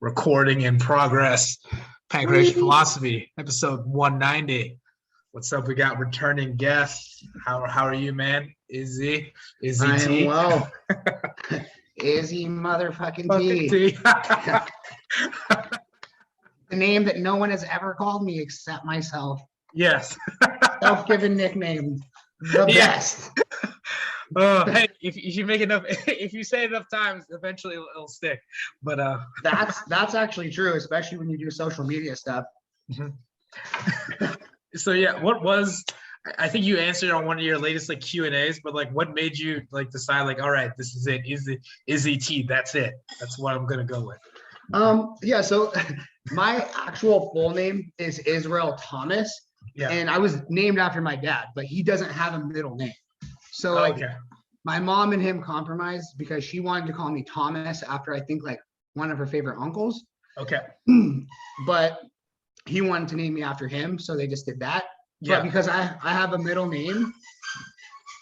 Recording in progress. Pancreation Philosophy, episode 190. What's up? We got returning guests. How are you, man? Izzy I T. am well. Izzy motherfucking T. The name that no one has ever called me except myself. Yes. Self-given nickname. The best. Hey, if you make enough, if you say it enough times, eventually it'll stick. But that's actually true, especially when you do social media stuff. So yeah, I think you answered on one of your latest like Q&As, but like what made you like decide like, all right, this is it, Izzy T, that's it. That's what I'm gonna go with. Yeah, so my actual full name is Israel Thomas. Yeah. And I was named after my dad, but he doesn't have a middle name. So my mom and him compromised because she wanted to call me Thomas after I think like one of her favorite uncles. Okay. But he wanted to name me after him, so they just did that. Yeah. But because I have a middle name,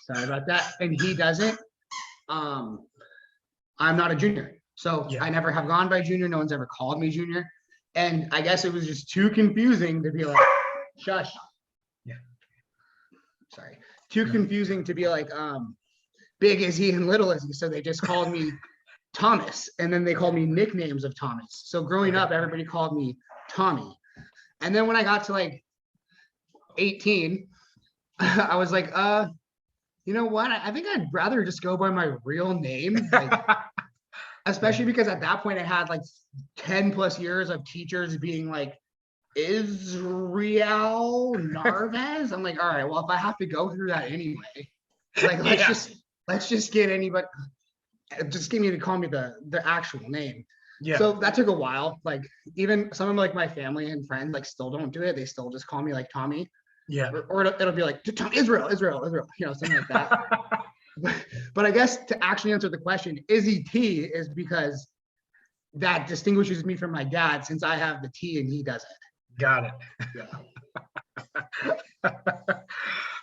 sorry about that, and he doesn't, I'm not a junior. So I never have gone by junior. No one's ever called me junior. And I guess it was just too confusing to be like, shush. Yeah. Sorry. Too confusing to be like, big Izzy and little Izzy. So they just called me Thomas. And then they called me nicknames of Thomas. So growing up, everybody called me Tommy. And then when I got to like 18, I was like, you know what? I think I'd rather just go by my real name. Like, especially because at that point I had like 10 plus years of teachers being like, Israel Narvez. I'm like, all right, well, if I have to go through that anyway, like let's just get anybody, just give me to call me the actual name. Yeah. So that took a while. Like even some of like my family and friends like still don't do it. They still just call me like Tommy. Yeah. Or it'll be like Israel, you know, something like that. But I guess to actually answer the question, Izzy T is because that distinguishes me from my dad since I have the T and he doesn't. Got it. Yeah.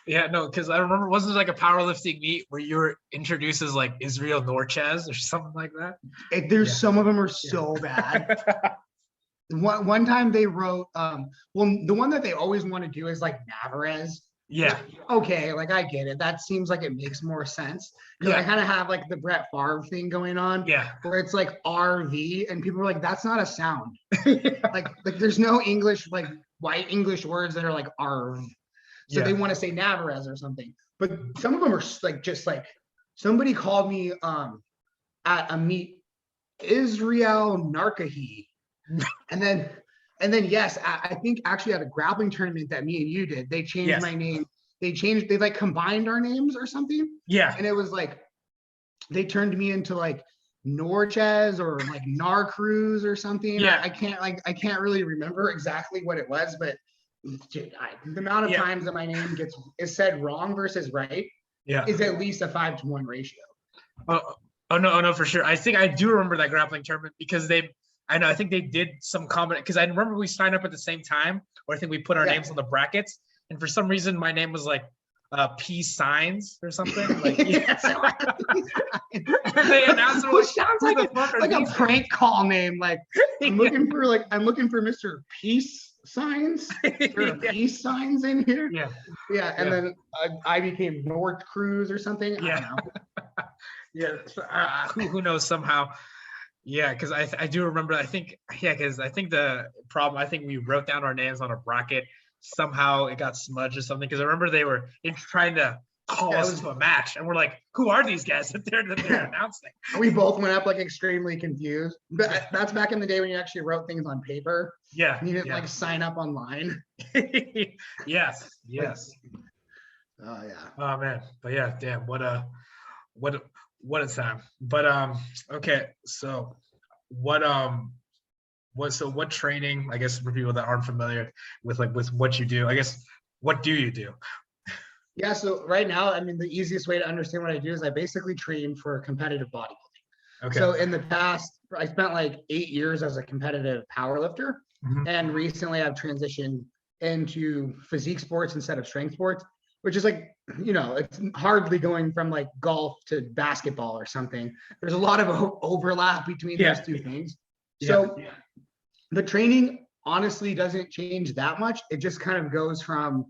Yeah, no, because I remember, wasn't there like a powerlifting meet where you were introduced as like Israel Norchez or something like that? Some of them are so bad. One time they wrote, well, the one that they always want to do is like Navarez. Yeah. Okay, like I get it. That seems like it makes more sense. Because I kind of have like the Brett Favre thing going on. Yeah. Where it's like RV and people are like, that's not a sound. like there's no English, like white English words that are like RV. So they want to say Navarez or something. But some of them are like just like somebody called me at a meet Israel Narkahi. And then yes, I think actually at a grappling tournament that me and you did, they changed my name. They like combined our names or something. Yeah. And it was like they turned me into like Norchez or like Narcruz or something. Yeah. I can't really remember exactly what it was, but dude, the amount of times that my name is said wrong versus right is at least a 5-to-1 ratio. Oh no, for sure. I think I do remember that grappling tournament because I think they did some comment because I remember we signed up at the same time, or I think we put our names on the brackets, and for some reason my name was like peace signs or something. Like they announced it. Sounds like a prank call name. Like I'm looking for Mr. Peace Signs. There are peace signs in here. Yeah. And then I became North Cruise or something. I don't know. Who knows somehow. Yeah, because I do remember. Because I think the problem. I think we wrote down our names on a bracket. Somehow it got smudged or something. Because I remember they were trying to call us to a match, and we're like, "Who are these guys that they're announcing?" We both went up like extremely confused. But that's back in the day when you actually wrote things on paper. Yeah, you didn't like sign up online. Yes. Oh yeah. Oh man, but yeah, damn, what a time. But okay, so what training, I guess for people that aren't familiar with what you do, I guess what do you do? Yeah, so right now, I mean, the easiest way to understand what I do is I basically train for competitive bodybuilding. Okay. So in the past, I spent like 8 years as a competitive powerlifter, and recently I've transitioned into physique sports instead of strength sports, which is like, you know, it's hardly going from like golf to basketball or something. There's a lot of overlap between those two things. So the training honestly doesn't change that much. It just kind of goes from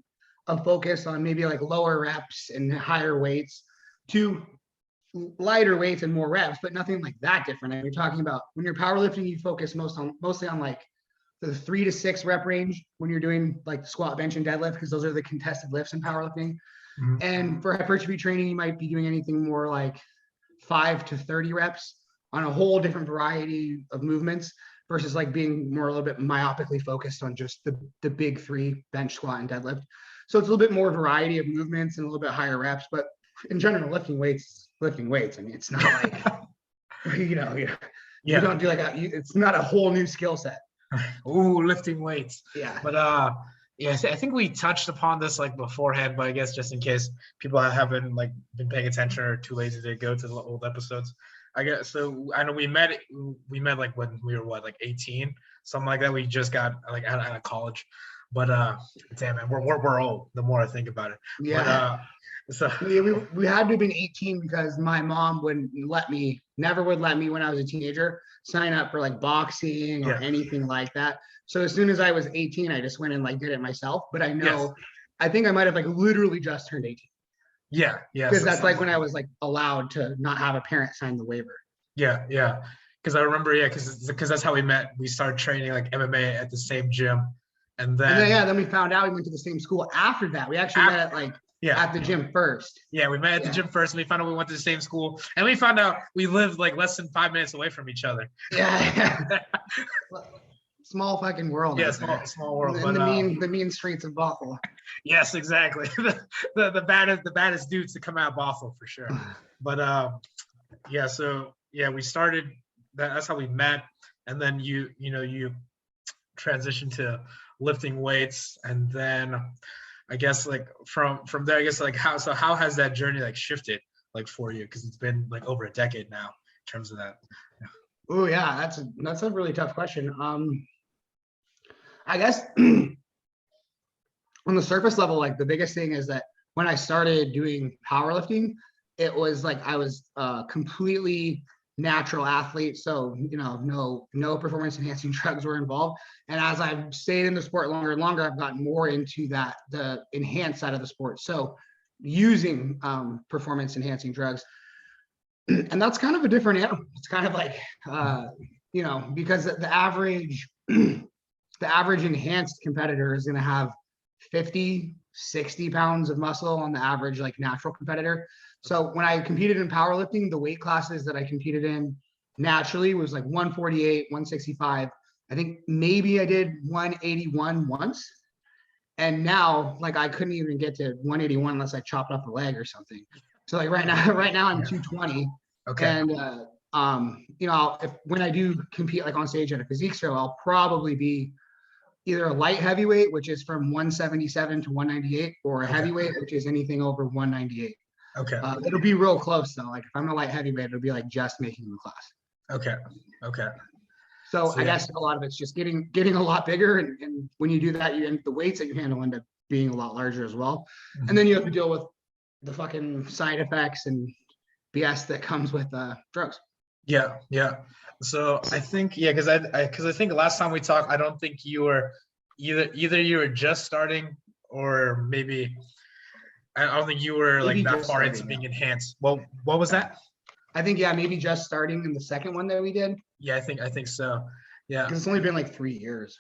a focus on maybe like lower reps and higher weights to lighter weights and more reps, but nothing like that different. And you're talking about when you're powerlifting, you focus mostly on like the 3 to 6 rep range when you're doing like squat, bench, and deadlift, because those are the contested lifts in powerlifting. Mhm. And for hypertrophy training, you might be doing anything more like 5 to 30 reps on a whole different variety of movements versus like being more a little bit myopically focused on just the big 3 bench, squat, and deadlift. So it's a little bit more variety of movements and a little bit higher reps. But in general, lifting weights. I mean, it's not like, you know, you don't do like it's not a whole new skill set. Ooh, lifting weights. Yeah. But yeah, I think we touched upon this like beforehand, but I guess just in case people haven't like been paying attention or too lazy to go to the old episodes. I guess so. I know we met like when we were what, like 18, something like that. We just got like out of college. But damn man, we're old the more I think about it. Yeah. But so we had to have been 18 because my mom never would let me when I was a teenager sign up for like boxing or anything like that. So as soon as I was 18, I just went and like did it myself. But I know, I think I might have like literally just turned 18. Yeah. Because that's like when I was like allowed to not have a parent sign the waiver. Yeah. Because I remember, because that's how we met. We started training like MMA at the same gym. And then we found out we went to the same school after that. We actually met at like at the gym first. Yeah, we met at the gym first, and we found out we went to the same school, and we found out we lived like less than 5 minutes away from each other. Yeah. Small fucking world. Yeah, small world. In the mean streets of Bothell. Yes, exactly. the baddest dudes to come out of Bothell for sure. But yeah, so yeah, we started. That's how we met, and then you transitioned to lifting weights, and then I guess like from there, I guess like how has that journey like shifted like for you? Because it's been like over a decade now in terms of that. Oh yeah, that's a really tough question. I guess on the surface level, like the biggest thing is that when I started doing powerlifting, it was like I was completely natural athlete. So, no performance enhancing drugs were involved. And as I've stayed in the sport longer and longer, I've gotten more into the enhanced side of the sport. So using performance enhancing drugs. And that's kind of a different animal. It's kind of like, because the average enhanced competitor is going to have 50, 60 pounds of muscle on the average, like natural competitor. So when I competed in powerlifting, the weight classes that I competed in naturally was like 148, 165. I think maybe I did 181 once. And now, like, I couldn't even get to 181 unless I chopped off a leg or something. So like right now I'm 220. Okay. And when I do compete like on stage at a physique show, I'll probably be either a light heavyweight, which is from 177 to 198, or a heavyweight, which is anything over 198. Okay. It'll be real close though. Like if I'm a light heavyweight, it'll be like just making the class. Okay. So I guess a lot of it's just getting a lot bigger, and when you do that, the weights that you handle end up being a lot larger as well. Mm-hmm. And then you have to deal with the fucking side effects and BS that comes with drugs. Yeah. So I think because I think last time we talked, I don't think you were either you were just starting, or maybe I don't think you were like that far into being enhanced. Well, what was that? I think maybe just starting in the second one that we did. Yeah, I think so. Yeah, because it's only been like 3 years.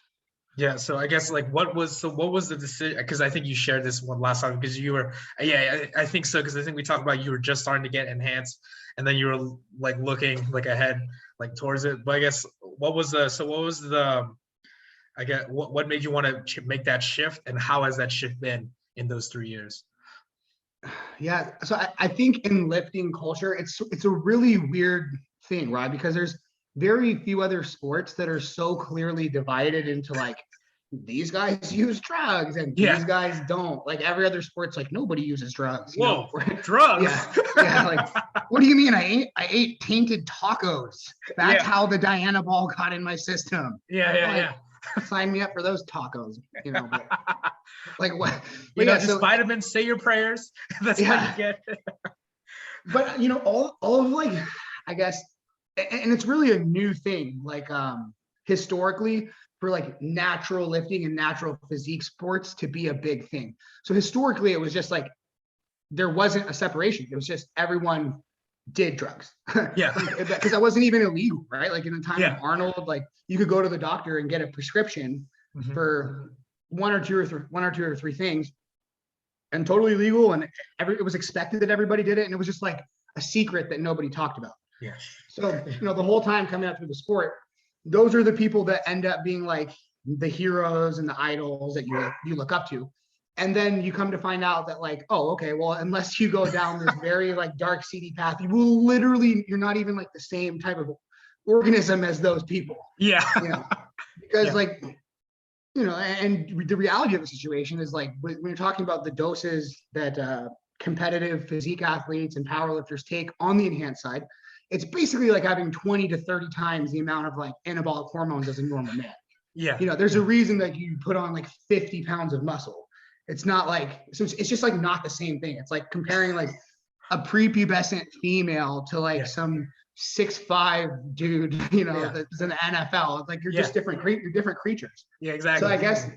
Yeah, so I guess like what was the decision? Because I think you shared this one last time, because you were I think so, because I think we talked about you were just starting to get enhanced, and then you were like looking like ahead like towards it. But I guess what made you want to make that shift, and how has that shift been in those 3 years? Yeah, so I think in lifting culture, it's a really weird thing, right? Because there's very few other sports that are so clearly divided into like, these guys use drugs and these guys don't. Like every other sport's like, nobody uses drugs. Whoa, drugs? Yeah. Like, what do you mean? I ate tainted tacos. That's how the Diana ball got in my system. Yeah. Sign me up for those tacos. But, like what? Just vitamins. Say your prayers. That's what you get. But all of like, I guess. And it's really a new thing. Like historically, for like natural lifting and natural physique sports to be a big thing. So historically, it was just like there wasn't a separation. It was just everyone did drugs. Yeah. Because that wasn't even illegal, right? Like in the time Yeah. of Arnold, like you could go to the doctor and get a prescription for one or two or three things, and totally legal, and it was expected that everybody did it, and it was just like a secret that nobody talked about. Yeah. So the whole time coming up through the sport, those are the people that end up being like the heroes and the idols that you look up to. And then you come to find out that like, oh, okay, well, unless you go down this very like dark, seedy path, you're not even like the same type of organism as those people. Yeah. Because like, and the reality of the situation is like, when you're talking about the doses that competitive physique athletes and powerlifters take on the enhanced side, it's basically like having 20 to 30 times the amount of like anabolic hormones as a normal man. Yeah. There's a reason that you put on like 50 pounds of muscle. It's not like, so it's just like not the same thing. It's like comparing like a prepubescent female to like some 6'5" dude, that's in the NFL. It's like you're just different creatures. Yeah, exactly. So I guess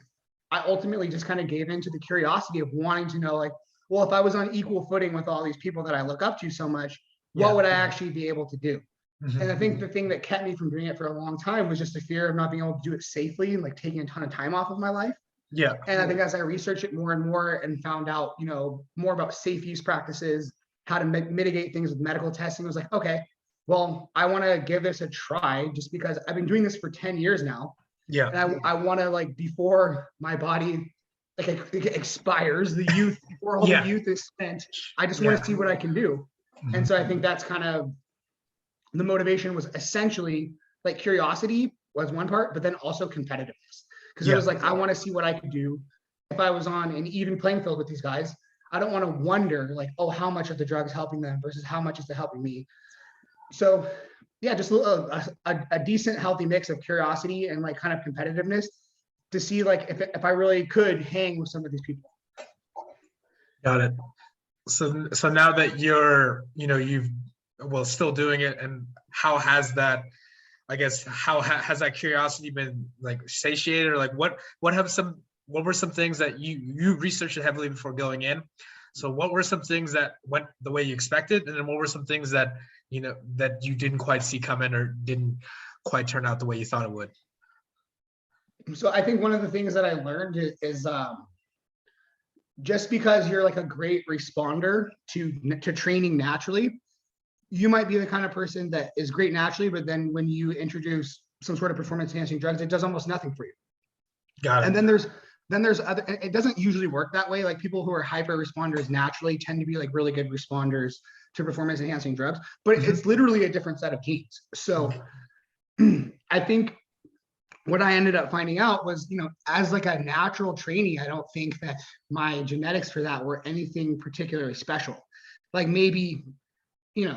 I ultimately just kind of gave into the curiosity of wanting to know, like, well, if I was on equal footing with all these people that I look up to so much, what would I actually be able to do? And I think the thing that kept me from doing it for a long time was just the fear of not being able to do it safely and like taking a ton of time off of my life. Yeah. And I think as I researched it more and more and found out, more about safe use practices, how to mitigate things with medical testing, I was like, okay, well, I want to give this a try just because I've been doing this for 10 years now. Yeah. And I want to, like, before my body like it expires, the youth, before all the youth is spent, I just want to see what I can do. And so I think that's kind of the motivation, was essentially like curiosity was one part, but then also competitiveness. Because it was like, I want to see what I could do if I was on an even playing field with these guys. I don't want to wonder like, oh, how much of the drug is helping them versus how much is it helping me. So yeah, just a decent, healthy mix of curiosity and like kind of competitiveness to see like if I really could hang with some of these people. Got it. So now that you're, still doing it, and how has that, I guess, has that curiosity been like satiated, or like what were some things that you researched heavily before going in? So what were some things that went the way you expected, and then what were some things that that you didn't quite see coming or didn't quite turn out the way you thought it would? So I think one of the things that I learned is just because you're like a great responder to training naturally, you might be the kind of person that is great naturally, but then when you introduce some sort of performance enhancing drugs, it does almost nothing for you. Got it. And then there's other, it doesn't usually work that way. Like people who are hyper responders naturally tend to be like really good responders to performance enhancing drugs, but it's literally a different set of genes. So I think what I ended up finding out was, as like a natural trainee, I don't think that my genetics for that were anything particularly special. Like maybe,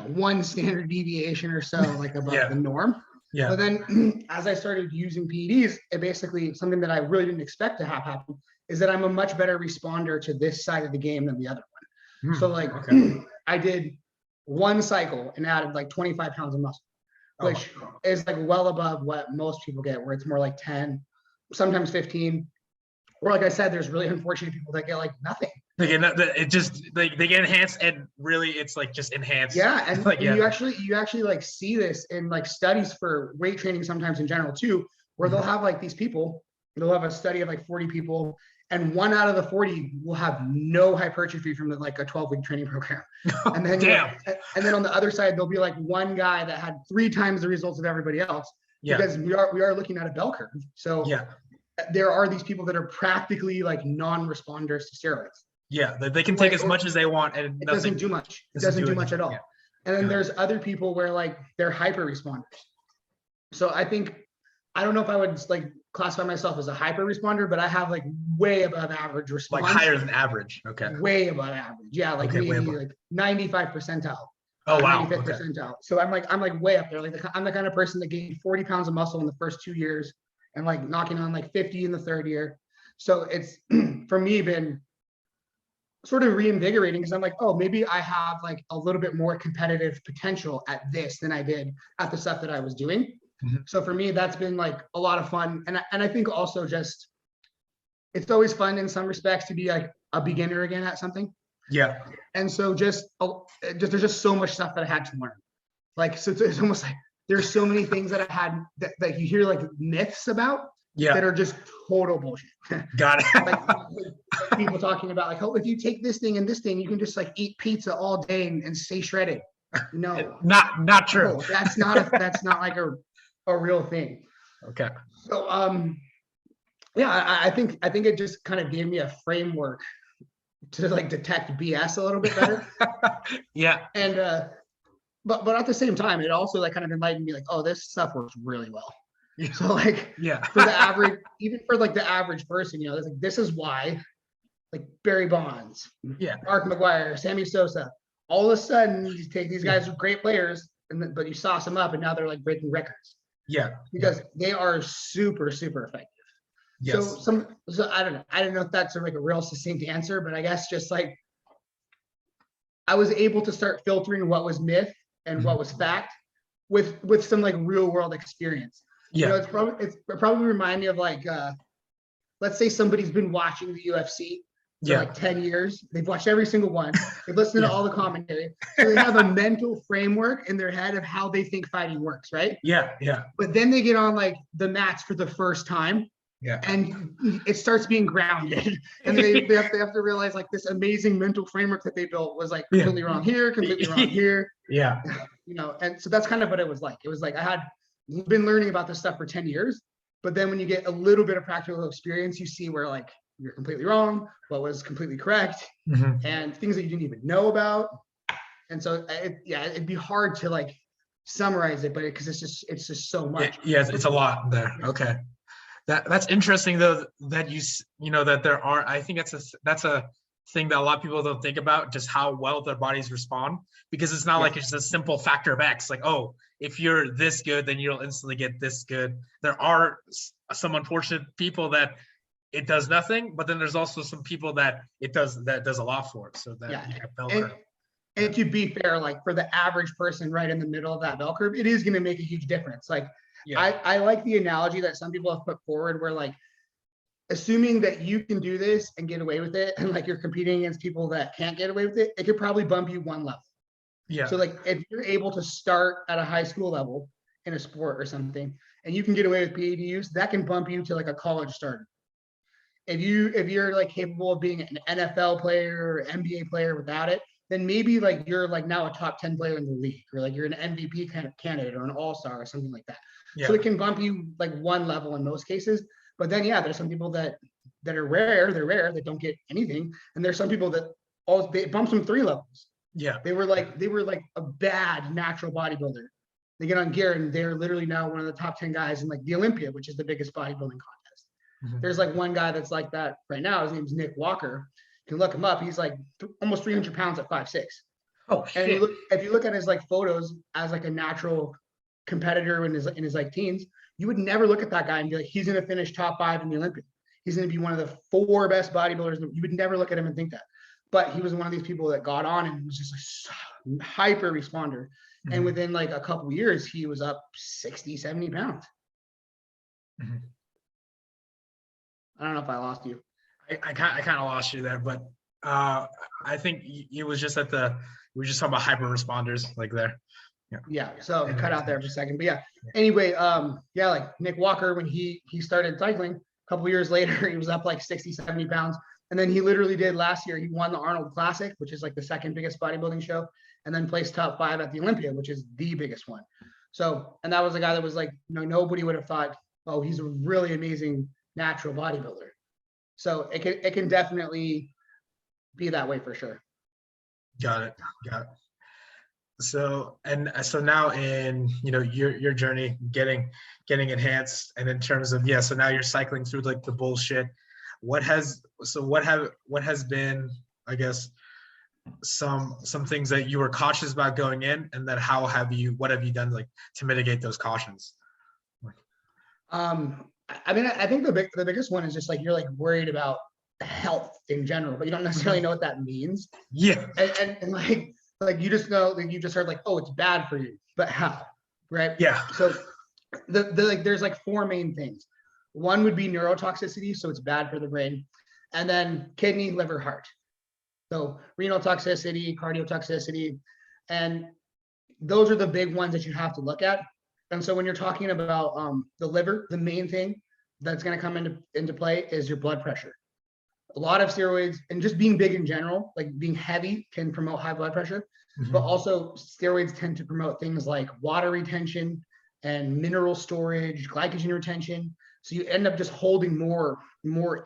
one standard deviation or so, like above the norm. Yeah. But then as I started using PEDs, it basically, something that I really didn't expect to have happen is that I'm a much better responder to this side of the game than the other one. So like I did one cycle and added like 25 pounds of muscle, which is like well above what most people get, where it's more like 10, sometimes 15. Or like I said, there's really unfortunate people that get like nothing. They get enhanced, and really it's like just enhanced. Yeah, and like, you actually like see this in like studies for weight training sometimes in general too, where they'll have like these people, they'll have a study of like 40 people, and 1 out of the 40 will have no hypertrophy from like a 12-week training program. And then and then on the other side, there'll be like one guy that had 3 times the results of everybody else, because we are looking at a bell curve. So there are these people that are practically like non-responders to steroids. Yeah, they can take as much as they want, and it doesn't do much. It doesn't do much at all. Yeah. And then there's other people where like they're hyper responders. So I think, I don't know if I would like classify myself as a hyper responder, but I have like way above average response. Like higher than average. Okay. Way above average. Yeah, like maybe like 95 percentile. Oh wow. 95th percentile. So I'm like way up there. Like I'm the kind of person that gained 40 pounds of muscle in the first 2 years, and like knocking on like 50 in the 3rd year. So it's for me been sort of reinvigorating, because I'm like, oh, maybe I have like a little bit more competitive potential at this than I did at the stuff that I was doing. So for me, that's been like a lot of fun. And I think also just, it's always fun in some respects to be like a beginner again at something. Yeah. And so just there's just so much stuff that I had to learn. Like, so it's almost like there's so many things that I had that you hear like myths about that are just total bullshit. Got it. like people talking about like, oh, if you take this thing and this thing, you can just like eat pizza all day and stay shredded. No, not true. No, that's not like a real thing. Okay. So yeah, I think it just kind of gave me a framework to like detect BS a little bit better. Yeah. And but at the same time, it also like kind of enlightened me like, oh, this stuff works really well. Yeah. So like, yeah, for the average, even for like the average person, you know, like, this is why like Barry Bonds, Mark McGuire, Sammy Sosa, all of a sudden you take these guys with great players, but you sauce them up and now they're like breaking records. Yeah. Because they are super, super effective. Yes. So I don't know. I don't know if that's like a real succinct answer, but I guess just like I was able to start filtering what was myth and what was fact with some like real world experience. Yeah. You know, it's probably remind me of like let's say somebody's been watching the UFC for like 10 years. They've watched every single one. They've listened to all the commentary. So they have a mental framework in their head of how they think fighting works, right? Yeah, yeah. But then they get on like the mats for the first time. Yeah. And it starts being grounded. And they have to realize like this amazing mental framework that they built was like completely wrong here, completely wrong here. Yeah. You know, and so that's kind of what it was like. It was like I had been learning about this stuff for 10 years, but then when you get a little bit of practical experience, you see where like you're completely wrong, what was completely correct, and things that you didn't even know about. And so it'd be hard to like summarize it, but because it's just so much. Yes, it's a lot there. Okay. That's interesting though, that you know that there are, I think that's a thing that a lot of people don't think about, just how well their bodies respond, because it's not like it's a simple factor of X, like, oh, if you're this good, then you'll instantly get this good. There are some unfortunate people that it does nothing, but then there's also some people that does a lot for it. So that and to be fair, like for the average person right in the middle of that bell curve, it is going to make a huge difference. Like I like the analogy that some people have put forward where like, assuming that you can do this and get away with it, and like you're competing against people that can't get away with it, it could probably bump you one level. Yeah. So like if you're able to start at a high school level in a sport or something, and you can get away with PED use, that can bump you to like a college starter. If you're like capable of being an NFL player or NBA player without it, then maybe like you're like now a top 10 player in the league, or like you're an MVP kind of candidate or an all-star or something like that. Yeah. So it can bump you like one level in most cases. But then there's some people that are rare, that don't get anything. And there's some people that it bumps them 3 levels. Yeah. They were like a bad natural bodybuilder. They get on gear and they're literally now one of the top 10 guys in like the Olympia, which is the biggest bodybuilding contest. There's like one guy that's like that right now. His name's Nick Walker. You can look him up. He's like almost 300 pounds at 5'6". Oh, and if you look at his like photos as like a natural competitor in his like teens, you would never look at that guy and be like, he's going to finish top 5 in the Olympic. He's going to be one of the 4 best bodybuilders. You would never look at him and think that. But he was one of these people that got on and was just a hyper responder. And within like a couple of years, he was up 60, 70 pounds. I don't know if I lost you. I kind of lost you there, but I think it was just we were just talking about hyper responders like there. Yeah. So it cut out there for a second, but anyway, like Nick Walker, when he started cycling a couple of years later, he was up like 60, 70 pounds. And then he literally did last year, he won the Arnold Classic, which is like the second biggest bodybuilding show, and then placed top 5 at the Olympia, which is the biggest one. So, and that was a guy that was like, nobody would have thought, oh, he's a really amazing natural bodybuilder. So it can definitely be that way for sure. Got it. So now in your journey getting enhanced, and in terms of so now you're cycling through like the bullshit. What has been, I guess, some things that you were cautious about going in, and then what have you done like to mitigate those cautions? I mean, I think the biggest one is just like you're like worried about health in general, but you don't necessarily know what that means. Yeah. And like you just know that you just heard like, oh, it's bad for you, but how? Right. Yeah. So like there's like four main things. One would be neurotoxicity, so it's bad for the brain, and then kidney, liver, heart. So renal toxicity, cardiotoxicity, and those are the big ones that you have to look at. And so when you're talking about the liver, the main thing that's going to come into play is your blood pressure. A lot of steroids and just being big in general, like being heavy, can promote high blood pressure. But also steroids tend to promote things like water retention and mineral storage, glycogen retention. So you end up just holding more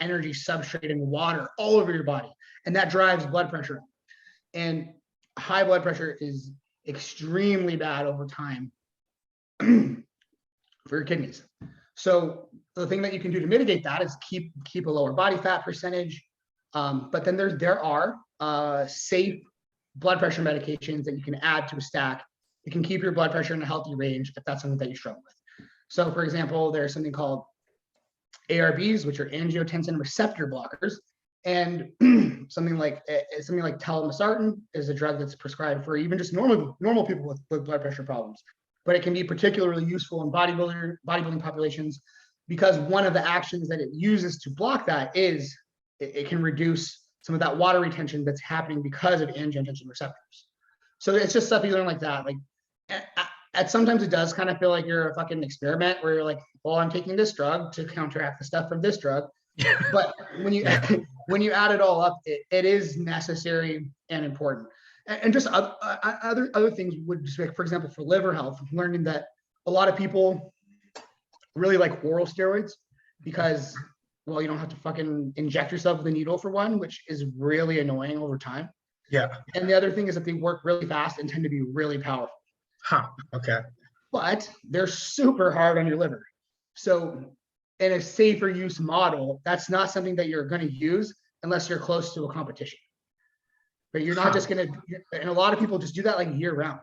energy, substrate, and water all over your body, and that drives blood pressure. And high blood pressure is extremely bad over time for your kidneys. So the thing that you can do to mitigate that is keep a lower body fat percentage. But then there are safe blood pressure medications that you can add to a stack. You can keep your blood pressure in a healthy range if that's something that you struggle with. So for example, there's something called ARBs, which are angiotensin receptor blockers. And something like telmisartan is a drug that's prescribed for even just normal people with blood pressure problems. But it can be particularly useful in bodybuilding populations, because one of the actions that it uses to block that is it can reduce some of that water retention that's happening because of angiotensin receptors. So it's just stuff you learn like that. Like at sometimes it does kind of feel like you're a fucking experiment where you're like, well, I'm taking this drug to counteract the stuff from this drug. But when you when you add it all up, it is necessary and important. And just other things would just like, for example, for liver health, learning that a lot of people really like oral steroids because, well, you don't have to fucking inject yourself with a needle for one, which is really annoying over time. Yeah. And the other thing is that they work really fast and tend to be really powerful. Huh. Okay. But they're super hard on your liver. So in a safer use model, that's not something that you're going to use unless you're close to a competition. But you're not just going to, and a lot of people just do that like year round.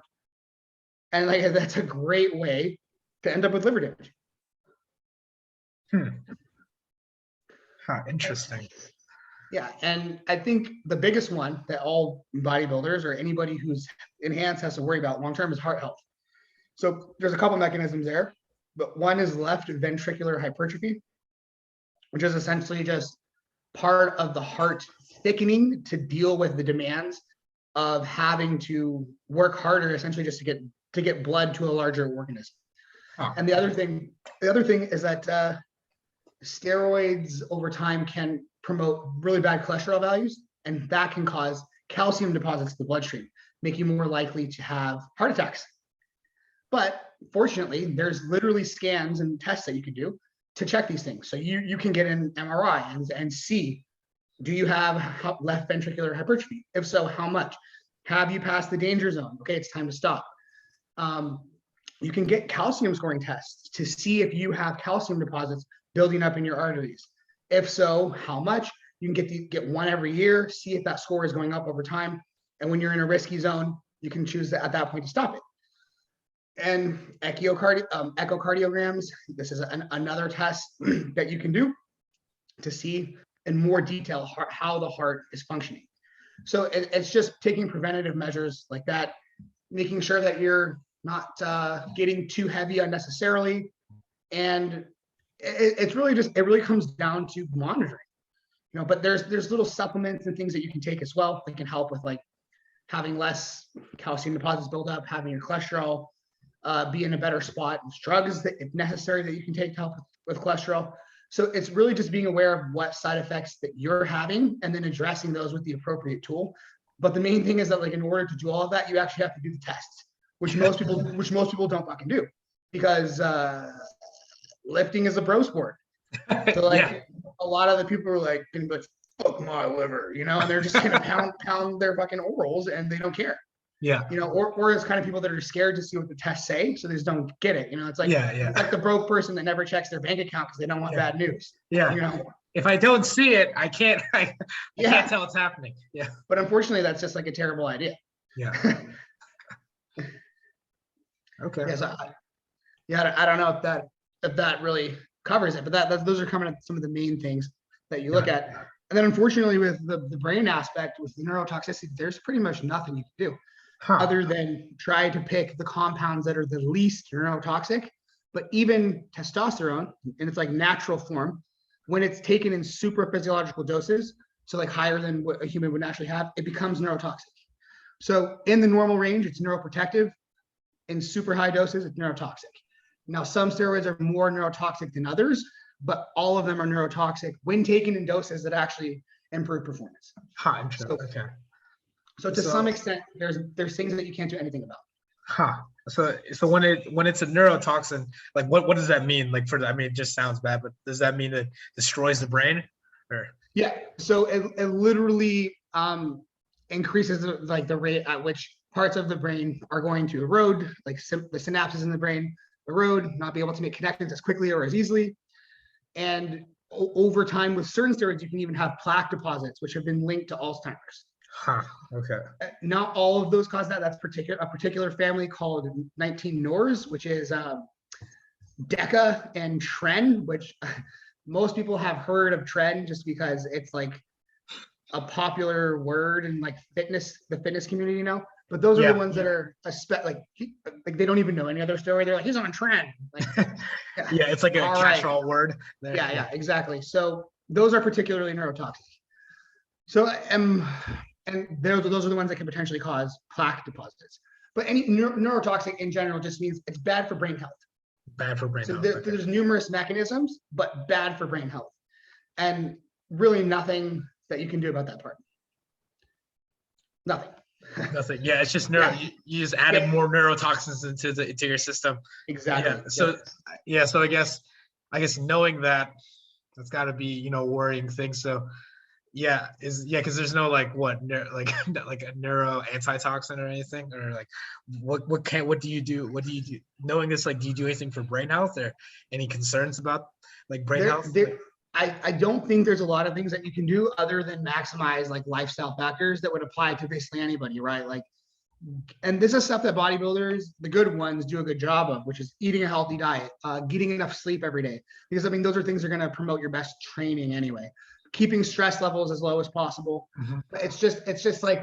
And like that's a great way to end up with liver damage. Interesting. Yeah, and I think the biggest one that all bodybuilders or anybody who's enhanced has to worry about long term is heart health. So there's a couple mechanisms there, but one is left ventricular hypertrophy, which is essentially just part of the heart thickening to deal with the demands of having to work harder, essentially just to get blood to a larger organism. And the other thing is that steroids over time can promote really bad cholesterol values, and that can cause calcium deposits in the bloodstream, make you more likely to have heart attacks. But fortunately, there's literally scans and tests that you can do to check these things. So you can get an MRI and see, do you have left ventricular hypertrophy? If so, how much? Have you passed the danger zone? Okay, it's time to stop. You can get calcium scoring tests to see if you have calcium deposits building up in your arteries. If so, how much? You can get one every year, see if that score is going up over time. And when you're in a risky zone, you can choose at that point to stop it. And echocardiograms, this is another test that you can do to see in more detail how the heart is functioning. So it's just taking preventative measures like that, making sure that you're not getting too heavy unnecessarily. And it really comes down to monitoring, but there's little supplements and things that you can take as well that can help with like having less calcium deposits build up, having your cholesterol be in a better spot. There's drugs that, if necessary, that you can take to help with cholesterol. So it's really just being aware of what side effects that you're having and then addressing those with the appropriate tool. But the main thing is that like in order to do all of that, you actually have to do the tests, which most people don't fucking do, because lifting is a bro sport. So like a lot of the people are like, fuck my liver, and they're just gonna pound their fucking orals and they don't care. Yeah. Or it's kind of people that are scared to see what the tests say, so they just don't get it. It's like it's like the broke person that never checks their bank account because they don't want bad news. Yeah. If I don't see it, I can't tell what's happening. Yeah. But unfortunately, that's just like a terrible idea. Yeah. Okay. I don't know if that really covers it, but those are coming at some of the main things that you look at. And then unfortunately with the brain aspect, with the neurotoxicity, there's pretty much nothing you can do other than try to pick the compounds that are the least neurotoxic, But even testosterone in its like natural form, when it's taken in super physiological doses, so like higher than what a human would naturally have, it becomes neurotoxic. So in the normal range, it's neuroprotective. In super high doses, it's neurotoxic. Now, some steroids are more neurotoxic than others, but all of them are neurotoxic when taken in doses that actually improve performance. Interesting. Okay. So to some extent, there's things that you can't do anything about. So when it's a neurotoxin, like what does that mean? Like I mean, it just sounds bad, but does that mean it destroys the brain? Or yeah, so it literally increases like the rate at which parts of the brain are going to erode, like the synapses in the brain erode, not be able to make connections as quickly or as easily. And over time, with certain steroids, you can even have plaque deposits, which have been linked to Alzheimer's. Okay. Not all of those cause that. That's a particular family called 19 Nors, which is DECA and Tren, which most people have heard of Tren just because it's like a popular word in like the fitness community, you know. But those are the ones that are like they don't even know any other story. They're like, he's on Tren. Like, yeah, it's like a catch-all word. Yeah, exactly. So those are particularly neurotoxic. So and those are the ones that can potentially cause plaque deposits. But any neurotoxic in general just means it's bad for brain health. Bad for brain health. There's numerous mechanisms, but bad for brain health, and really nothing that you can do about that part. Nothing. Nothing. Yeah, it's just you just added more neurotoxins into your system. Exactly. Yeah. So I guess knowing that, that's got to be worrying thing. So because there's no like like a neuro antitoxin or anything, or like what do you do knowing this, like do you do anything for brain health, or any concerns about like brain health? I don't think there's a lot of things that you can do other than maximize like lifestyle factors that would apply to basically anybody, right? Like, and this is stuff that bodybuilders, the good ones, do a good job of, which is eating a healthy diet, getting enough sleep every day, because I mean those are things that are going to promote your best training anyway. Keeping stress levels as low as possible. Mm-hmm. But it's just like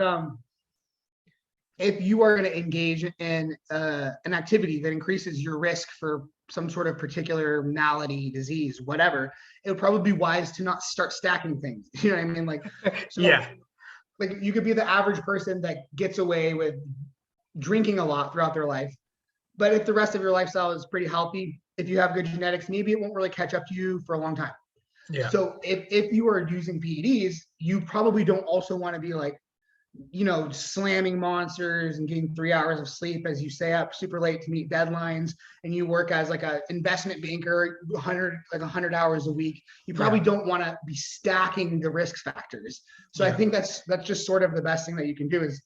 if you are going to engage in an activity that increases your risk for some sort of particular malady, disease, whatever, it would probably be wise to not start stacking things. You know what I mean? Like, so, like you could be the average person that gets away with drinking a lot throughout their life, but if the rest of your lifestyle is pretty healthy, if you have good genetics, maybe it won't really catch up to you for a long time. Yeah. So if you are using PEDs, you probably don't also want to be like, slamming monsters and getting 3 hours of sleep as you stay up super late to meet deadlines, and you work as like an investment banker 100 hours a week. You probably don't want to be stacking the risk factors. So I think that's just sort of the best thing that you can do, is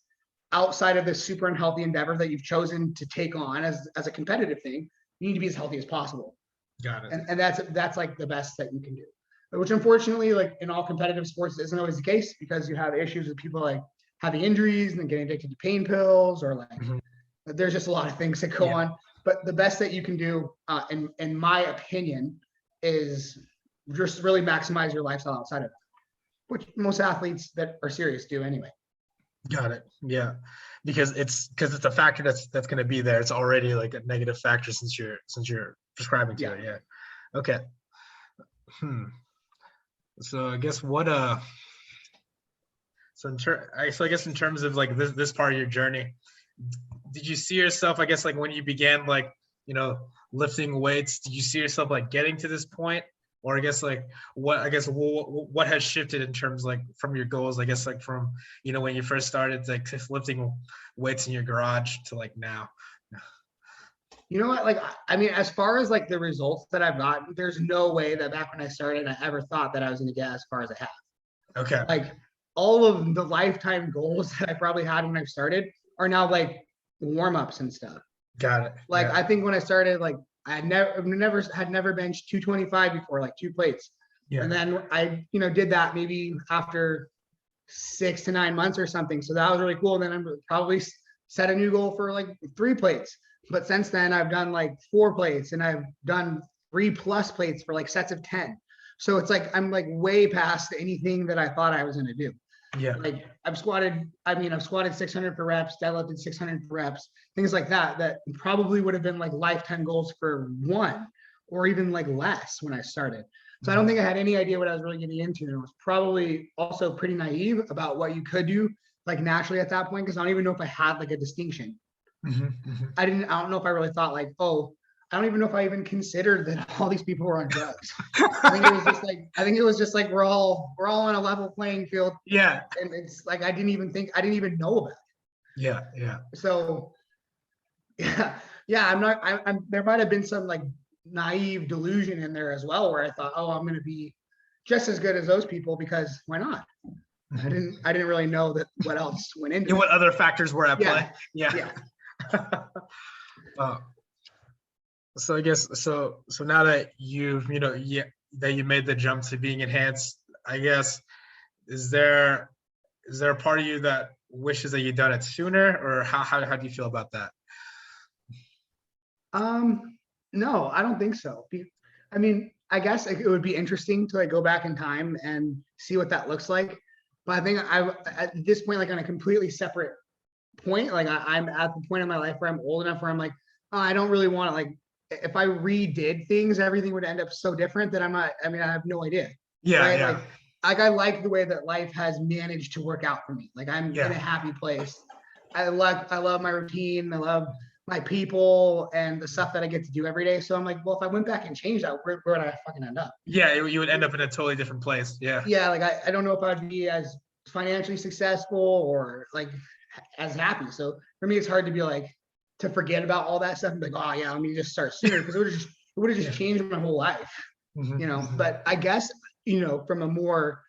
outside of this super unhealthy endeavor that you've chosen to take on as a competitive thing, you need to be as healthy as possible. Got it. And that's like the best that you can do, which unfortunately, like in all competitive sports, isn't always the case, because you have issues with people like having injuries and then getting addicted to pain pills, or like there's just a lot of things that go on. But the best that you can do, in my opinion, is just really maximize your lifestyle outside of that, which most athletes that are serious do anyway. Got it. Yeah, because it's a factor that's going to be there. It's already like a negative factor since you're prescribing to it. Yeah. Okay. So I guess So I guess in terms of like this part of your journey, did you see yourself, I guess, like when you began like, lifting weights, did you see yourself like getting to this point? Or I guess like what has shifted in terms like from your goals, I guess like from, when you first started like lifting weights in your garage to like now? You know what? Like, I mean, as far as like the results that I've gotten, there's no way that back when I started, I ever thought that I was going to get as far as I have. Okay. Like, all of the lifetime goals that I probably had when I started are now like warm-ups and stuff. Got it. Like, I think when I started, like I had never benched 225 before, like 2 plates. Yeah. And then I, did that maybe after 6 to 9 months or something. So that was really cool. And then I'm probably set a new goal for like 3 plates. But since then I've done like 4 plates, and I've done 3+ plates for like sets of 10. So it's like, I'm like way past anything that I thought I was going to do. Yeah. Like I've squatted 600 per reps, deadlifted 600 per reps, things like that, that probably would have been like lifetime goals for one or even like less when I started. So I don't think I had any idea what I was really getting into. And it was probably also pretty naive about what you could do like naturally at that point, because I don't even know if I had like a distinction. I don't know if I really thought like, oh, I don't even know if I even considered that all these people were on drugs. I think it was just like we're all on a level playing field. Yeah. And it's like I didn't even know about it. Yeah. Yeah. So I'm there might have been some like naive delusion in there as well, where I thought, oh, I'm gonna be just as good as those people, because why not? I didn't really know that what else went into what other factors were at play. Yeah. So I guess so now that you've that you made the jump to being enhanced, I guess is there a part of you that wishes that you'd done it sooner, or how do you feel about that? No, I don't think so. I mean, I guess it would be interesting to like go back in time and see what that looks like. But I think at this point, like on a completely separate point, like I'm at the point in my life where I'm old enough where I'm like, oh, I don't really want to like, if I redid things, everything would end up so different that I have no idea. Yeah. Right. Yeah. Like I like the way that life has managed to work out for me. Like I'm in a happy place. I love my routine. I love my people and the stuff that I get to do every day. So I'm like, well, if I went back and changed that, where would I fucking end up? Yeah, you would end up in a totally different place. Yeah. Yeah, like I don't know if I'd be as financially successful or like as happy. So for me, it's hard to be like to forget about all that stuff and be like, oh yeah, let me just start sooner, because it would have just changed my whole life. But I guess, from a more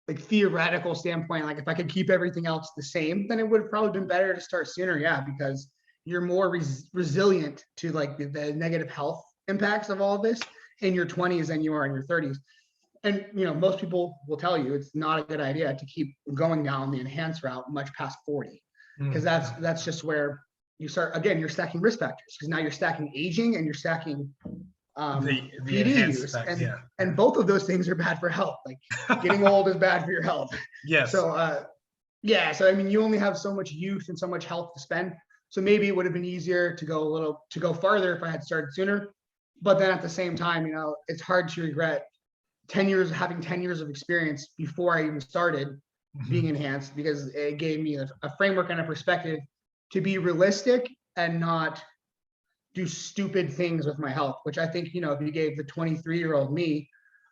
like theoretical standpoint, like if I could keep everything else the same, then it would have probably been better to start sooner. Yeah, because you're more resilient to like the negative health impacts of all of this in your 20s than you are in your 30s. And most people will tell you it's not a good idea to keep going down the enhanced route much past 40, because that's just where you start, again, you're stacking risk factors, because now you're stacking aging and you're stacking the PD use, and both of those things are bad for health. Like getting old is bad for your health. Yes. So so I mean, you only have so much youth and so much health to spend. So maybe it would have been easier to go farther if I had started sooner. But then at the same time, it's hard to regret having 10 years of experience before I even started being enhanced, because it gave me a framework and a perspective to be realistic and not do stupid things with my health, which I think, if you gave the 23-year-old me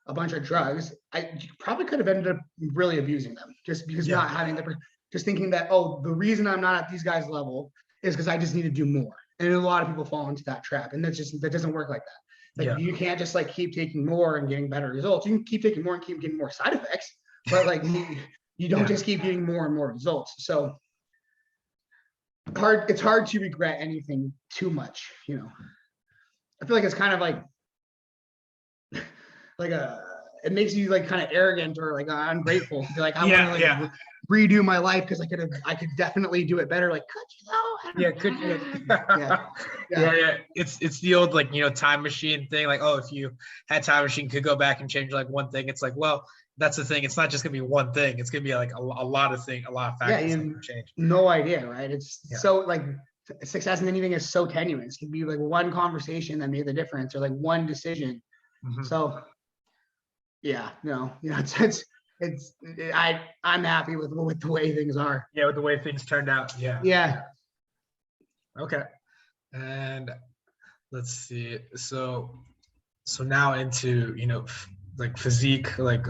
a bunch of drugs, I probably could have ended up really abusing them, just because not having just thinking that, oh, the reason I'm not at these guys' level is because I just need to do more. And a lot of people fall into that trap, and that doesn't work like that. Like you can't just like keep taking more and getting better results. You can keep taking more and keep getting more side effects, but like you don't just keep getting more and more results. So it's hard to regret anything too much. I feel like it's kind of like it makes you like kind of arrogant or like ungrateful. You're like, I want to like redo my life because I could definitely do it better. Like, could you though? Could you? Yeah. It's the old like time machine thing. Like, oh, if you had time machine, could go back and change like one thing. It's like, well, that's the thing. It's not just gonna be one thing. It's gonna be like a lot of things, a lot of factors that can change. No idea, right? It's so like success in anything is so tenuous. It can be like one conversation that made the difference, or like one decision. So I'm happy with the way things are. Yeah, with the way things turned out. Yeah. Yeah. Okay. And let's see. So now into like physique, like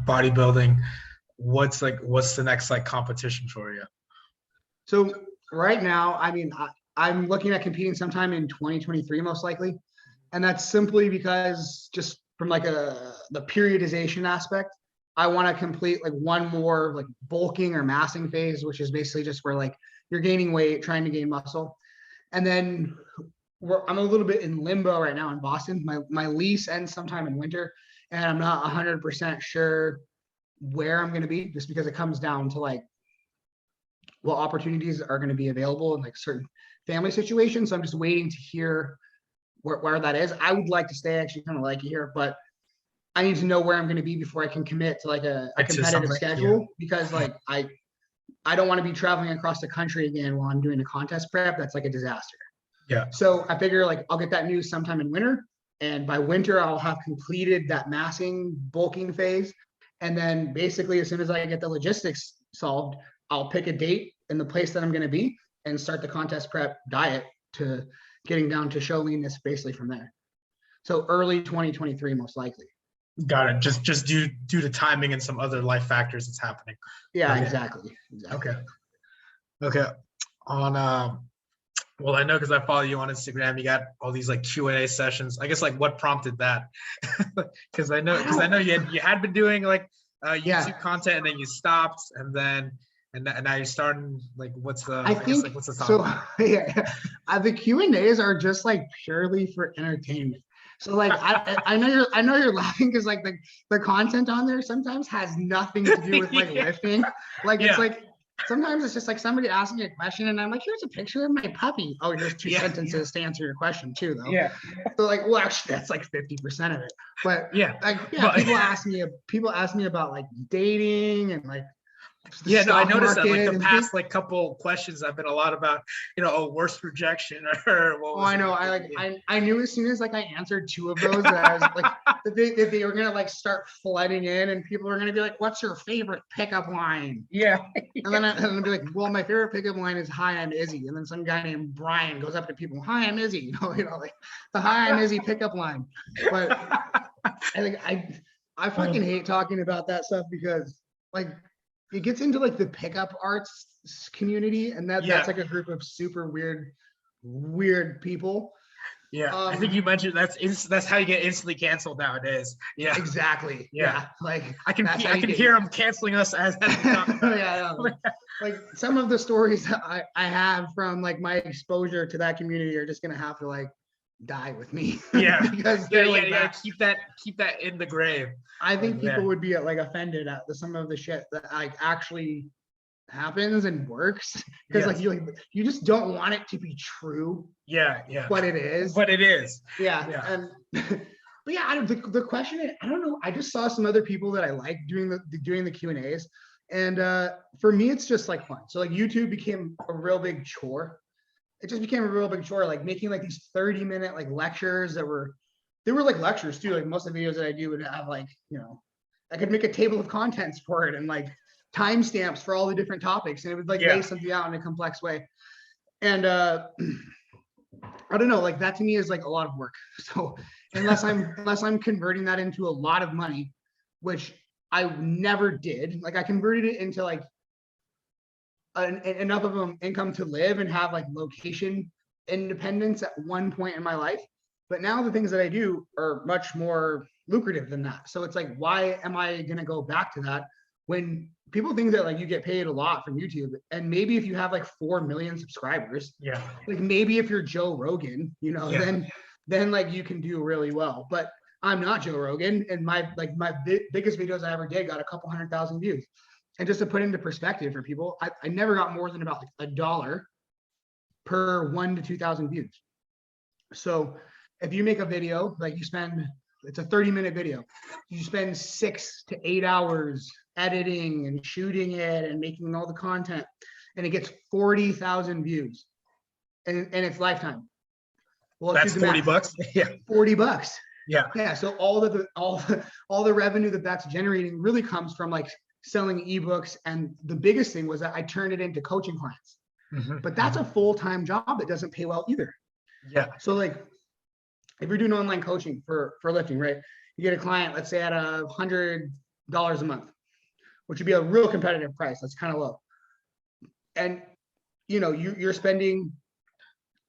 bodybuilding. What's the next like competition for you? So right now, I mean, I'm looking at competing sometime in 2023, most likely, and that's simply because just from like the periodization aspect, I want to complete like one more like bulking or massing phase, which is basically just where like you're gaining weight, trying to gain muscle. And then I'm a little bit in limbo right now in Boston. My lease ends sometime in winter, and I'm not 100% sure where I'm going to be, just because it comes down to like what opportunities are going to be available in like certain family situations. So I'm just waiting to hear where that is. I would like to stay, actually kind of like it here, but I need to know where I'm going to be before I can commit to like a competitive schedule, because like I don't want to be traveling across the country again while I'm doing a contest prep. That's like a disaster. Yeah. So I figure like I'll get that news sometime in winter, and by winter I'll have completed that massing bulking phase. And then basically as soon as I get the logistics solved, I'll pick a date and the place that I'm going to be and start the contest prep diet to getting down to show leanness basically from there. So early 2023, most likely. Got it. Just due to timing and some other life factors that's happening. Yeah, Okay. exactly. Okay. On well, I know because I follow you on Instagram, you got all these like Q&A sessions. I guess like what prompted that? Because I know you had been doing like YouTube content, and then you stopped, and now you're starting like what's the what's the topic? So yeah, the Q&As are just like purely for entertainment. So like I know you're laughing because like the content on there sometimes has nothing to do with like lifting. Like it's like sometimes it's just like somebody asking me a question and I'm like, here's a picture of my puppy. Oh, here's two sentences to answer your question too, though. Yeah. So like, well, actually that's like 50% of it. But people ask me about like dating and like I noticed that like the past like couple questions have been a lot about, worst rejection or what was I know. I knew as soon as like I answered two of those that I was like that they were gonna like start flooding in, and people were gonna be like, what's your favorite pickup line? Yeah. And then I'd be like, well, my favorite pickup line is hi, I'm Izzy. And then some guy named Brian goes up to people, hi, I'm Izzy, like the hi, I'm Izzy pickup line. But I fucking hate talking about that stuff because like it gets into like the pickup arts community, and that's like a group of super weird people. Yeah, I think you mentioned that's how you get instantly canceled nowadays. Yeah, exactly. Yeah, like I can hear them canceling us as we talk about. Like some of the stories I have from like my exposure to that community are just gonna have to like die with me. Yeah, because keep that in the grave. I think people would be like offended at some of the shit that like actually happens and works, because like you just don't want it to be true. Yeah. But it is. Yeah. And but yeah, the question is, I don't know. I just saw some other people that I like doing the Q&As, and for me it's just like fun. So like YouTube became a real big chore. It just became a real big chore, like making like these 30-minute like lectures they were like lectures too. Like most of the videos that I do would have like, I could make a table of contents for it and like timestamps for all the different topics, and it would like lay something out in a complex way. And I don't know, like that to me is like a lot of work. So unless I'm converting that into a lot of money, which I never did, like I converted it into like enough of an income to live and have like location independence at one point in my life. But now the things that I do are much more lucrative than that. So it's like, why am I going to go back to that when people think that like you get paid a lot from YouTube? And maybe if you have like 4 million subscribers, like maybe if you're Joe Rogan, then like you can do really well. But I'm not Joe Rogan, and my biggest videos I ever did got a couple 100,000 views. And just to put into perspective for people, I never got more than about like $1 per 1,000 to 2,000 views. So if you make a video, like it's a 30-minute video, you spend 6 to 8 hours editing and shooting it and making all the content, and it gets 40,000 views in its lifetime. Well, that's $40. Yeah, $40. Yeah. So all the revenue that's generating really comes from like selling ebooks, and the biggest thing was that I turned it into coaching clients. But that's a full-time job that doesn't pay well either. Yeah. So like if you're doing online coaching for lifting, right? You get a client, let's say at $100 a month, which would be a real competitive price. That's kind of low. And you're spending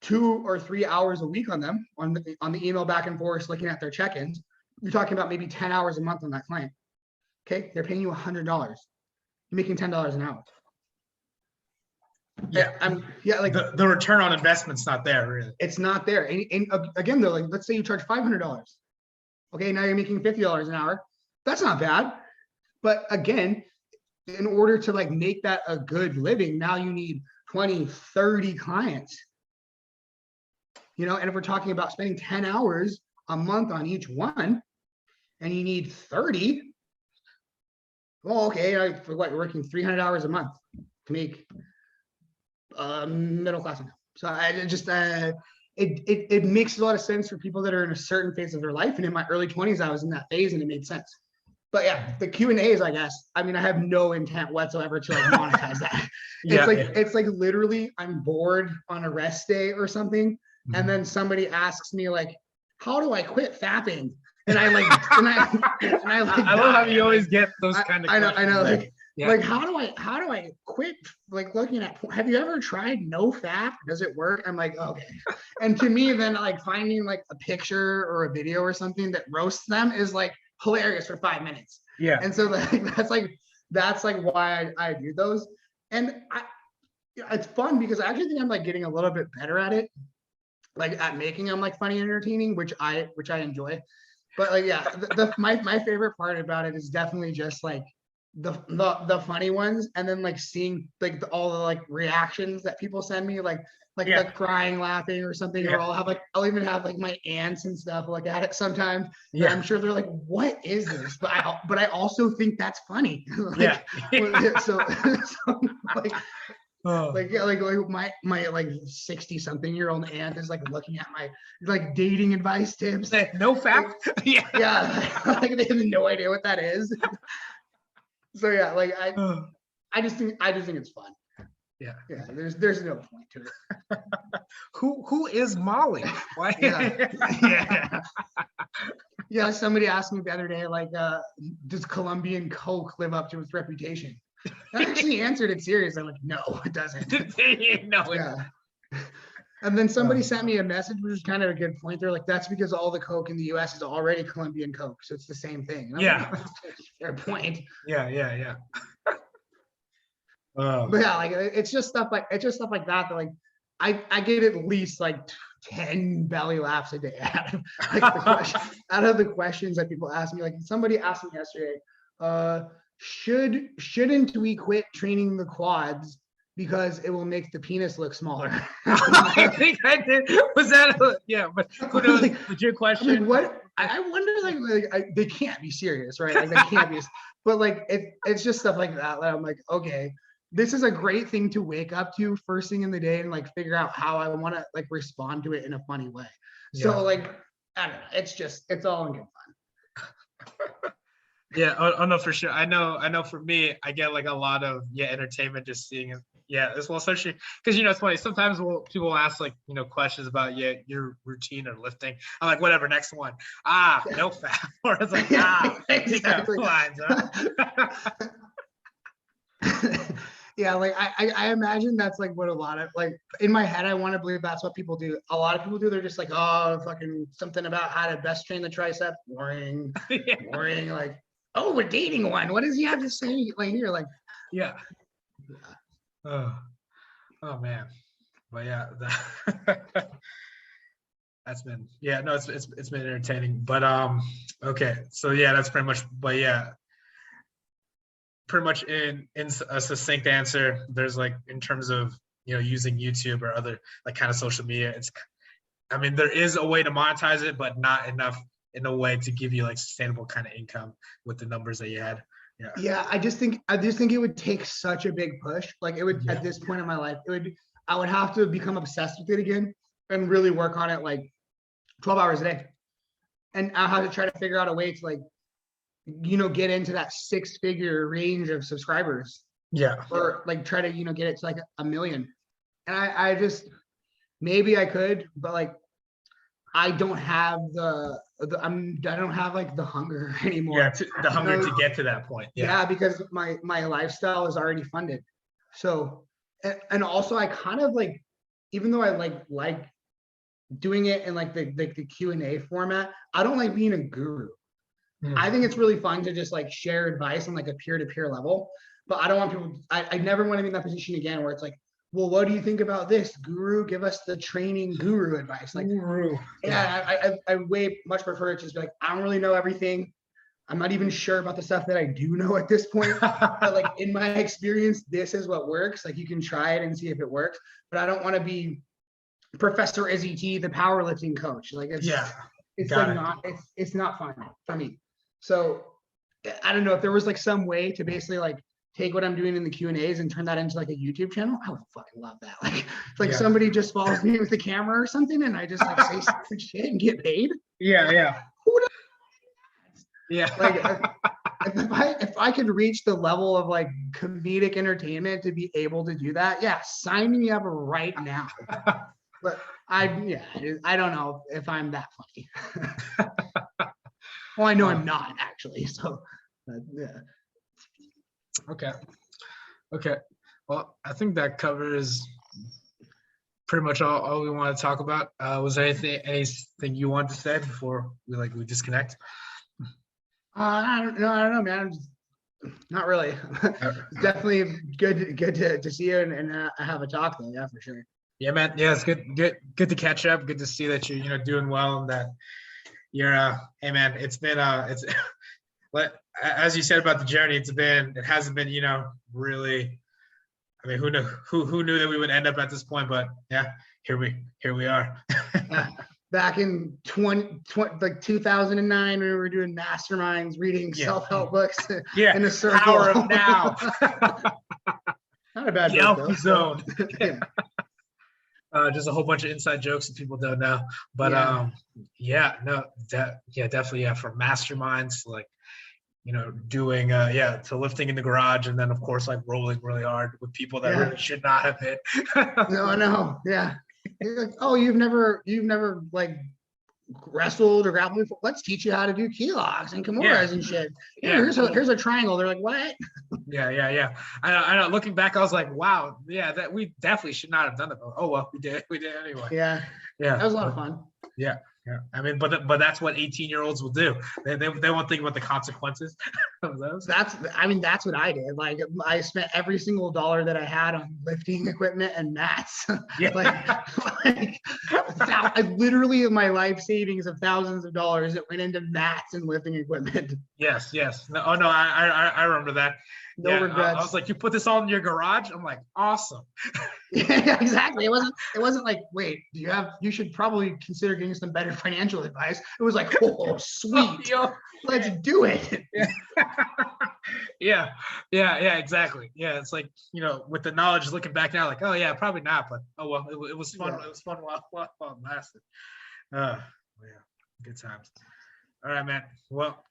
2 or 3 hours a week on them on the email back and forth, looking at their check-ins. You're talking about maybe 10 hours a month on that client. Okay, they're paying you $100. You're making $10 an hour. Like the return on investment's not there, really. It's not there. And again, though, like let's say you charge $500. Okay, now you're making $50 an hour. That's not bad. But again, in order to like make that a good living, now you need 20, 30 clients. And if we're talking about spending 10 hours a month on each one, and you need 30. Well, okay, for what, you're working 300 hours a month to make middle class income. So I just it makes a lot of sense for people that are in a certain phase of their life. And in my early 20s, I was in that phase and it made sense. But yeah, the Q&As, I guess. I mean, I have no intent whatsoever to like monetize that. It's like literally I'm bored on a rest day or something. And then somebody asks me like, how do I quit fapping? And I like, I love how you always get those kind of questions. I know, like how do I quit like looking at, have you ever tried no fap? Does it work? I'm like, okay. And to me, then like finding like a picture or a video or something that roasts them is like hilarious for 5 minutes. Yeah. And so that's like why I do those. And it's fun because I actually think I'm like getting a little bit better at it, like at making them like funny and entertaining, which I enjoy. But like, yeah, my favorite part about it is definitely just like the funny ones, and then like seeing like all the like reactions that people send me, like the crying, laughing, or something. Or I'll even have like my aunts and stuff look at it sometimes. Yeah, I'm sure they're like, "What is this?" But I also think that's funny. Like, so like. Oh. Like my like 60-something-year-old aunt is like looking at my like dating advice tips. No fap? Like, yeah, like they have no idea what that is. So yeah, like I just think it's fun. Yeah. There's no point to it. Who is Molly? Why? Yeah. Somebody asked me the other day, like, does Colombian Coke live up to its reputation? I actually answered it serious. I'm like, no, it doesn't. No. Yeah. And then somebody sent me a message, which is kind of a good point. They're like, that's because all the Coke in the US is already Colombian Coke. So it's the same thing. Yeah. Like, fair point. Yeah. But yeah, like it's just stuff like that like I get at least like 10 belly laughs a day out of the questions that people ask me. Like somebody asked me yesterday, shouldn't we quit training the quads because it will make the penis look smaller? I think I did. Was that but who knows? Legit question. I mean, what I wonder, they can't be serious, right? Like they can't be, but like it's just stuff like that. Like I'm like, okay, this is a great thing to wake up to first thing in the day and like figure out how I want to like respond to it in a funny way. So like, I don't know. It's all in good fun. Yeah. Oh no, for sure. I know for me, I get like a lot of entertainment just seeing it. Yeah, as well, especially because it's funny. Sometimes people will ask like questions about your routine or lifting. I'm like, whatever, next one. No fat. Or it's like exactly. Lines, huh? Yeah, like I imagine that's like what a lot of like in my head, I want to believe that's what people do. A lot of people do. They're just like, oh, fucking something about how to best train the tricep. Boring, boring. Like, oh, we're dating one. What does he have to say? Like here, like, yeah. Oh man, but yeah, that's been it's been entertaining. But okay, so yeah, that's pretty much. But yeah, pretty much in a succinct answer, there's like in terms of using YouTube or other like kind of social media, I mean there is a way to monetize it, but not enough in a way to give you like sustainable kind of income with the numbers that you had. Yeah, I just think it would take such a big push. Like it would at this point in my life, I would have to become obsessed with it again and really work on it like 12 hours a day. And I have to try to figure out a way to like, get into that 6-figure range of subscribers. Yeah. Or like try to, get it to like 1 million. And I just, maybe I could, but like, I don't have I don't have like the hunger anymore. Yeah, the hunger to get to that point. Yeah, because my lifestyle is already funded. So, and also I kind of like, even though I like doing it in like the Q&A format, I don't like being a guru. I think it's really fun to just like share advice on like a peer-to-peer level, but I don't want people. I never want to be in that position again where it's like, well, what do you think about this, guru? Give us the training guru advice. Like, I way much prefer it to just be like, I don't really know everything. I'm not even sure about the stuff that I do know at this point. But like in my experience, this is what works. Like you can try it and see if it works. But I don't want to be Professor Izzy T, the powerlifting coach. Like it's not fun for me. So I don't know if there was like some way to basically like take what I'm doing in the Q&As and turn that into like a YouTube channel. I would fucking love that. Like Yeah. somebody just follows me with the camera or something and I just like say stupid shit and get paid. Yeah. Who does- Yeah. Like if I could reach the level of like comedic entertainment to be able to do that, yeah, sign me up right now. But I don't know if I'm that funny. Well, I know I'm not actually. So yeah. Okay. Well, I think that covers pretty much all we want to talk about. Was there anything you wanted to say before we disconnect? I don't know, man. I'm just, not really. Definitely good to see you and have a talk though. Yeah, for sure. Yeah, man. Yeah, it's good to catch up. Good to see that you're doing well and that you're hey man, it's been it's but as you said about the journey, it hasn't been, really. I mean, who knew that we would end up at this point, but yeah, here we are. Back in 2009 when we were doing masterminds, reading self-help books in a circle. Power of now. Not a bad the book, Alpha though. Zone. Yeah. Just a whole bunch of inside jokes that people don't know. But definitely, from masterminds, doing to lifting in the garage, and then of course rolling really hard with people that really should not have been. No, yeah. Like, oh, you've never like wrestled or grappled before. Let's teach you how to do key logs and kimuras and shit. Here's a triangle. They're like, what? Yeah. I know. Looking back, I was like, wow, yeah, that we definitely should not have done it. Oh well, we did anyway. Yeah. That was a lot of fun. Yeah. I mean, but that's what 18-year-olds will do. They won't think about the consequences of those. That's what I did. Like I spent every single dollar that I had on lifting equipment and mats. Yeah. I literally my life savings of thousands of dollars that went into mats and lifting equipment. Yes. No, I remember that. No regrets. I was like, you put this all in your garage? I'm like, awesome. Yeah, exactly. It wasn't like, wait, you should probably consider getting some better financial advice. It was like, oh, sweet. Let's do it. Yeah, exactly. Yeah, it's like, with the knowledge looking back now, like, oh yeah, probably not, but oh well, it was fun. Yeah. It was fun while it lasted. Yeah, good times. All right, man. Well,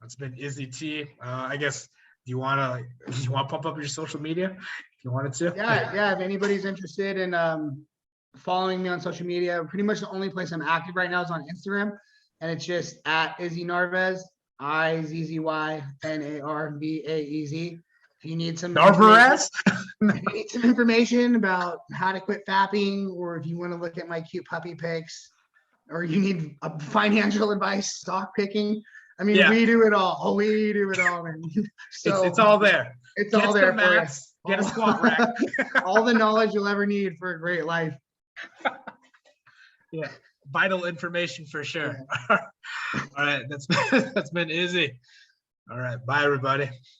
it's been Izzy T. I guess do you want to pump up your social media if you wanted to? Yeah. If anybody's interested in following me on social media, pretty much the only place I'm active right now is on Instagram, and it's just at Izzy Narvaez, IZZY NARVAEZ. If you need some information about how to quit fapping, or if you want to look at my cute puppy pics, or you need financial advice, stock picking. I mean, we do it all. Man. So it's all there. It's all there for you. Get a squat rack. All the knowledge you'll ever need for a great life. Yeah, vital information for sure. Yeah. All right, that's been Izzy. All right, bye everybody.